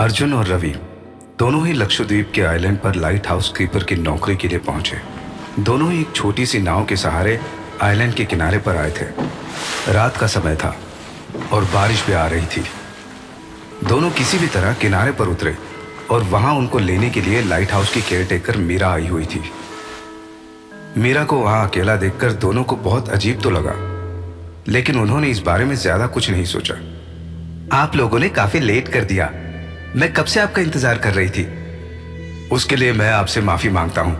अर्जुन और रवि दोनों ही लक्षद्वीप के आइलैंड पर लाइट हाउस कीपर की नौकरी के लिए पहुंचे। दोनों ही एक छोटी सी नाव के सहारे आइलैंड के किनारे पर आए थे। रात का समय था और बारिश भी आ रही थी। दोनों किसी भी तरह किनारे पर उतरे और वहां उनको लेने के लिए लाइट हाउस की केयरटेकर मीरा आई हुई थी। मीरा को वहां अकेला देखकर दोनों को बहुत अजीब तो लगा, लेकिन उन्होंने इस बारे में ज्यादा कुछ नहीं सोचा। आप लोगों ने काफी लेट कर दिया, मैं कब से आपका इंतजार कर रही थी। उसके लिए मैं आपसे माफी मांगता हूं।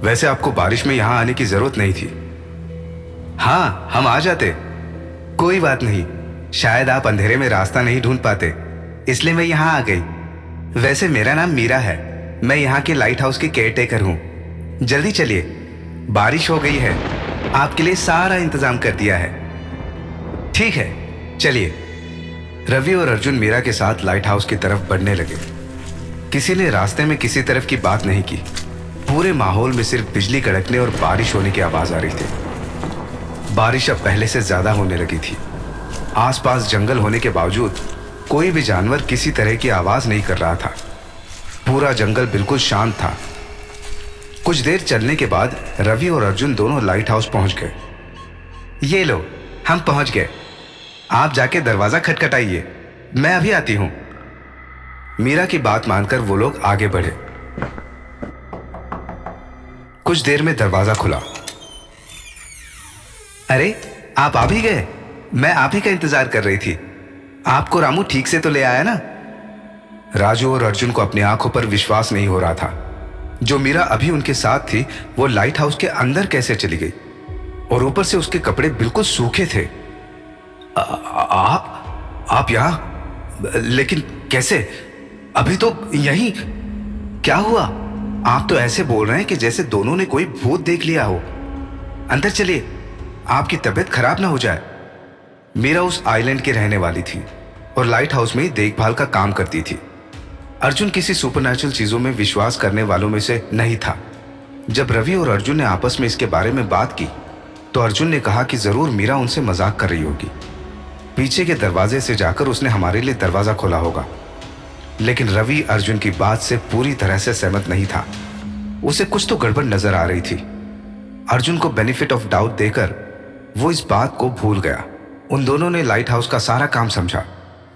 वैसे आपको बारिश में यहां आने की जरूरत नहीं थी। हाँ, हम आ जाते। कोई बात नहीं, शायद आप अंधेरे में रास्ता नहीं ढूंढ पाते, इसलिए मैं यहां आ गई। वैसे मेरा नाम मीरा है, मैं यहाँ के लाइट हाउस की केयरटेकर हूँ। जल्दी चलिए, बारिश हो गई है, आपके लिए सारा इंतजाम कर दिया है। ठीक है, चलिए। रवि और अर्जुन मीरा के साथ लाइट हाउस की तरफ बढ़ने लगे। किसी ने रास्ते में किसी तरफ की बात नहीं की। पूरे माहौल में सिर्फ बिजली कड़कने और बारिश होने की आवाज आ रही थी। बारिश अब पहले से ज्यादा होने लगी थी। आसपास जंगल होने के बावजूद कोई भी जानवर किसी तरह की आवाज नहीं कर रहा था। पूरा जंगल बिल्कुल शांत था। कुछ देर चलने के बाद रवि और अर्जुन दोनों लाइट हाउस पहुंच गए। ये लो, हम पहुंच गए। आप जाके दरवाजा खटखटाइए, मैं अभी आती हूं। मीरा की बात मानकर वो लोग आगे बढ़े। कुछ देर में दरवाजा खुला। अरे, आप आ भी गए? मैं आप ही का इंतजार कर रही थी। आपको रामू ठीक से तो ले आया ना? राजू और अर्जुन को अपनी आंखों पर विश्वास नहीं हो रहा था। जो मीरा अभी उनके साथ थी, वो लाइट हाउस के अंदर कैसे चली गई? और ऊपर से उसके कपड़े बिल्कुल सूखे थे। आप यहां? लेकिन कैसे? अभी तो यहीं। क्या हुआ? आप तो ऐसे बोल रहे हैं कि जैसे दोनों ने कोई भूत देख लिया हो। अंदर चलिए, आपकी तबीयत खराब ना हो जाए। मीरा उस आइलैंड की रहने वाली थी और लाइट हाउस में देखभाल का काम करती थी। अर्जुन किसी सुपरनैचुरल चीजों में विश्वास करने वालों में से नहीं था। जब रवि और अर्जुन ने आपस में इसके बारे में बात की तो अर्जुन ने कहा कि जरूर मीरा उनसे मजाक कर रही होगी। पीछे के दरवाजे से जाकर उसने हमारे लिए दरवाजा खोला होगा। लेकिन रवि अर्जुन की बात से पूरी तरह से सहमत नहीं था। उसे कुछ तो गड़बड़ नजर आ रही थी। अर्जुन को बेनिफिट ऑफ डाउट देकर वो इस बात को भूल गया। उन दोनों ने लाइट हाउस का सारा काम समझा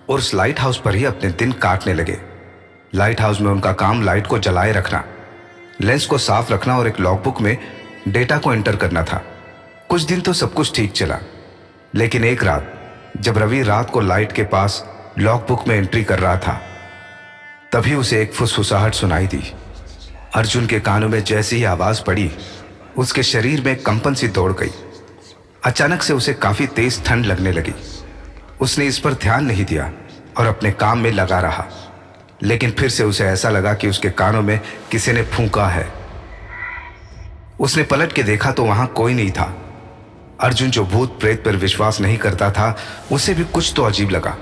और उस लाइट हाउस पर ही अपने दिन काटने लगे। लाइट हाउस में उनका काम लाइट को जलाए रखना, लेंस को साफ रखना और एक लॉगबुक में डेटा को एंटर करना था। कुछ दिन तो सब कुछ ठीक चला, लेकिन एक रात जब रवि रात को लाइट के पास लॉगबुक में एंट्री कर रहा था, तभी उसे एक फुसफुसाहट सुनाई दी। अर्जुन के कानों में जैसी ही आवाज पड़ी, उसके शरीर में कंपन सी दौड़ गई। अचानक से उसे काफी तेज ठंड लगने लगी। उसने इस पर ध्यान नहीं दिया और अपने काम में लगा रहा, लेकिन फिर से उसे ऐसा लगा कि उसके कानों में किसी ने फूंका है। उसने पलट के देखा तो वहां कोई नहीं था। अर्जुन जो भूत प्रेत पर विश्वास नहीं करता था, उसे भी कुछ तो अजीब लगा।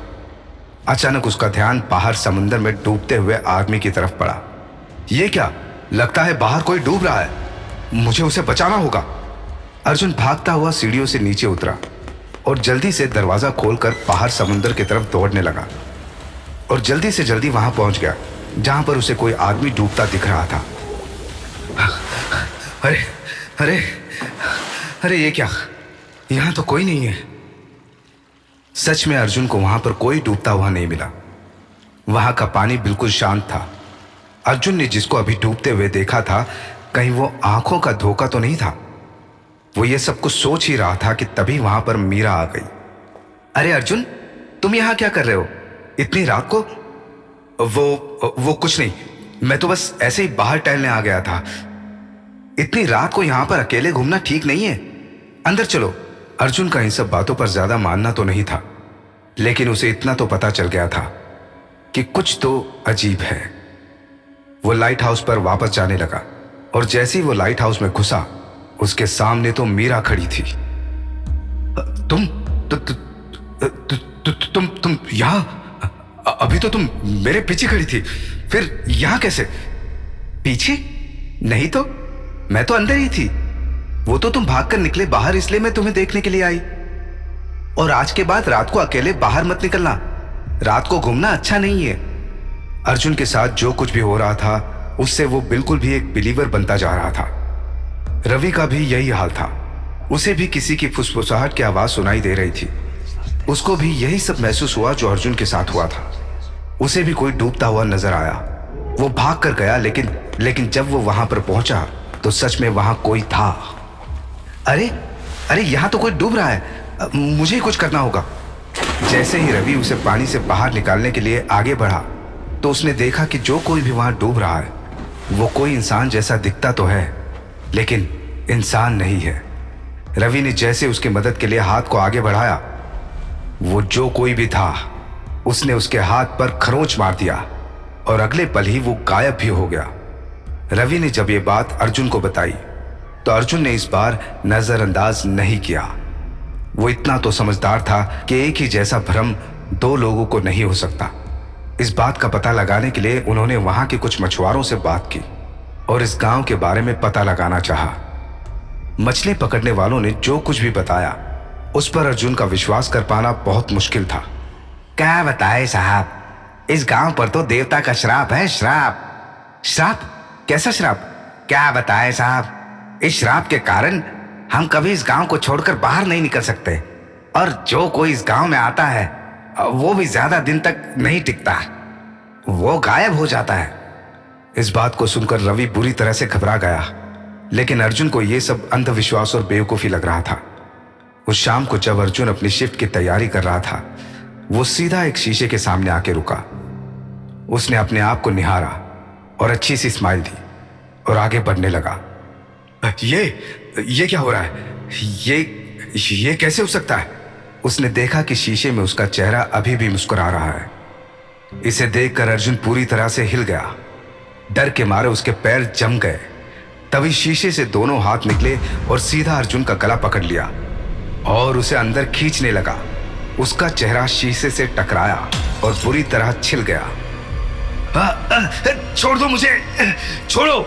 अचानक उसका ध्यान बाहर समुद्र में डूबते हुए आदमी की तरफ पड़ा। यह क्या? लगता है बाहर कोई डूब रहा है, मुझे उसे बचाना होगा। अर्जुन भागता हुआ सीढ़ियों से नीचे उतरा और जल्दी से दरवाजा खोलकर बाहर समुद्र की तरफ दौड़ने लगा और जल्दी से जल्दी वहां पहुंच गया जहां पर उसे कोई आदमी डूबता दिख रहा था। अरे अरे अरे, ये क्या? यहां तो कोई नहीं है। सच में अर्जुन को वहां पर कोई डूबता हुआ नहीं मिला। वहां का पानी बिल्कुल शांत था। अर्जुन ने जिसको अभी डूबते हुए देखा था, कहीं वो आंखों का धोखा तो नहीं था। वो ये सब कुछ सोच ही रहा था कि तभी वहां पर मीरा आ गई। अरे अर्जुन, तुम यहां क्या कर रहे हो इतनी रात को? वो कुछ नहीं, मैं तो बस ऐसे ही बाहर टहलने आ गया था। इतनी रात को यहां पर अकेले घूमना ठीक नहीं है, अंदर चलो। अर्जुन का इन सब बातों पर ज्यादा मानना तो नहीं था, लेकिन उसे इतना तो पता चल गया था कि कुछ तो अजीब है। वो लाइट हाउस पर वापस जाने लगा और जैसे ही वो लाइट हाउस में घुसा, उसके सामने तो मीरा खड़ी थी। तुम यहां? अभी तो तुम मेरे पीछे खड़ी थी, फिर यहां कैसे? पीछे नहीं तो मैं तो अंदर ही थी। वो तो तुम भागकर निकले बाहर, इसलिए मैं तुम्हें देखने के लिए आई। और आज के बाद रात को अकेले बाहर मत निकलना, रात को घूमना अच्छा नहीं है। अर्जुन के साथ जो कुछ भी हो रहा था उससे वो बिल्कुल भी एक बिलीवर बनता जा रहा था। रवि का भी यही हाल था। उसे भी किसी की फुसफुसाहट की आवाज सुनाई दे रही थी। उसको भी यही सब महसूस हुआ जो अर्जुन के साथ हुआ था। उसे भी कोई डूबता हुआ नजर आया। वो भाग कर गया, लेकिन जब वो वहां पर पहुंचा तो सच में वहां कोई था। अरे अरे, यहां तो कोई डूब रहा है, मुझे ही कुछ करना होगा। जैसे ही रवि उसे पानी से बाहर निकालने के लिए आगे बढ़ा तो उसने देखा कि जो कोई भी वहां डूब रहा है वो कोई इंसान जैसा दिखता तो है, लेकिन इंसान नहीं है। रवि ने जैसे उसकी मदद के लिए हाथ को आगे बढ़ाया, वो जो कोई भी था उसने उसके हाथ पर खरोंच मार दिया और अगले पल ही वो गायब भी हो गया। रवि ने जब ये बात अर्जुन को बताई तो अर्जुन ने इस बार नजरअंदाज नहीं किया। वो इतना तो समझदार था कि एक ही जैसा भ्रम दो लोगों को नहीं हो सकता। इस बात का पता लगाने के लिए उन्होंने वहां के कुछ मछुआरों से बात की और इस गांव के बारे में पता लगाना चाहा। मछली पकड़ने वालों ने जो कुछ भी बताया उस पर अर्जुन का विश्वास कर पाना बहुत मुश्किल था। क्या बताए साहब, इस गांव पर तो देवता का श्राप है। श्राप? श्राप? कैसा श्राप? क्या बताए साहब, इस श्राप के कारण हम कभी इस गांव को छोड़कर बाहर नहीं निकल सकते और जो कोई इस गांव में आता है वो भी ज्यादा दिन तक नहीं टिकता, वो गायब हो जाता है। इस बात को सुनकर रवि बुरी तरह से घबरा गया, लेकिन अर्जुन को यह सब अंधविश्वास और बेवकूफी लग रहा था। उस शाम को जब अर्जुन अपनी शिफ्ट की तैयारी कर रहा था, वो सीधा एक शीशे के सामने आके रुका। उसने अपने आप को निहारा और अच्छी सी स्माइल दी और आगे बढ़ने लगा। ये क्या हो रहा है? ये कैसे हो सकता है? उसने देखा कि शीशे में उसका चेहरा अभी भी मुस्कुरा रहा है। इसे देखकर अर्जुन पूरी तरह से हिल गया। डर के मारे उसके पैर जम गए। तभी शीशे से दोनों हाथ निकले और सीधा अर्जुन का गला पकड़ लिया और उसे अंदर खींचने लगा। उसका चेहरा शीशे से टकराया और बुरी तरह छिल गया। छोड़ दो मुझे, छोड़ो।